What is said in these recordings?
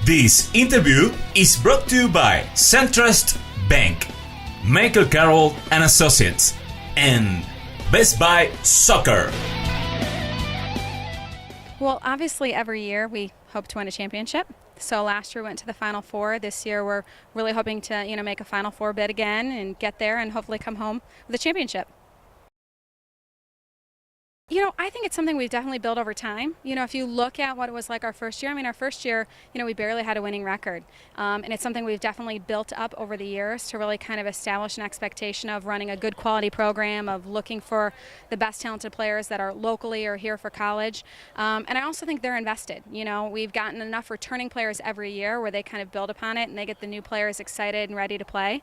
This interview is brought to you by Centrust Bank, Michael Carroll and Associates, and Best Buy Soccer. Well, obviously every year we hope to win a championship. So last year we went to the Final Four. This year we're really hoping to, make a Final Four bid again and get there and hopefully come home with a championship. I think it's something we've definitely built over time. If you look at what it was like our first year, our first year, we barely had a winning record. And it's something we've definitely built up over the years to really kind of establish an expectation of running a good quality program, of looking for the best talented players that are locally or here for college. And I also think they're invested. We've gotten enough returning players every year where they kind of build upon it and they get the new players excited and ready to play.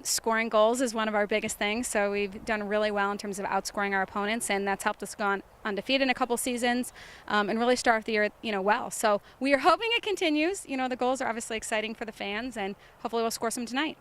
Scoring goals is one of our biggest things. So we've done really well in terms of outscoring our opponents, and that's helped us go undefeated in a couple seasons and really start off the year well. So we are hoping it continues. The goals are obviously exciting for the fans, and hopefully we'll score some tonight.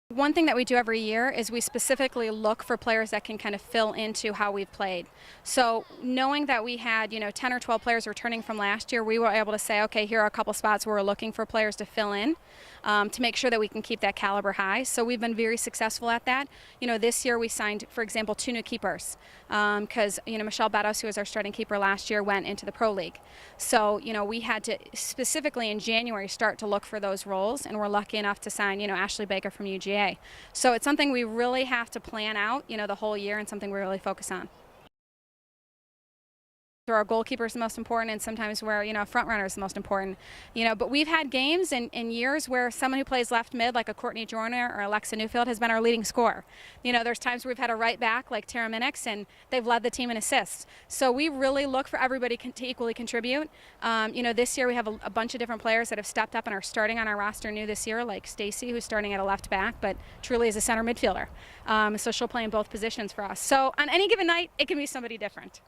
One thing that we do every year is we specifically look for players that can kind of fill into how we've played. So knowing that we had 10 or 12 players returning from last year, we were able to say, okay, here are a couple spots where we're looking for players to fill in to make sure that we can keep that caliber high. So we've been very successful at that. This year we signed, for example, 2 new keepers because Michelle Bettos, who was our starting keeper last year, went into the Pro League. So we had to specifically in January start to look for those roles, and we're lucky enough to sign Ashley Baker from UGA. So it's something we really have to plan out, the whole year, and something we really focus on. Our goalkeeper is the most important, and sometimes where front runner is the most important. But we've had games in years where someone who plays left mid, like a Courtney Joyner or Alexa Newfield, has been our leading scorer. There's times where we've had a right back like Tara Minix, and they've led the team in assists. So we really look for everybody to equally contribute. This year we have a bunch of different players that have stepped up and are starting on our roster new this year, like Stacy, who's starting at a left back, but truly is a center midfielder. So she'll play in both positions for us. So on any given night, it can be somebody different.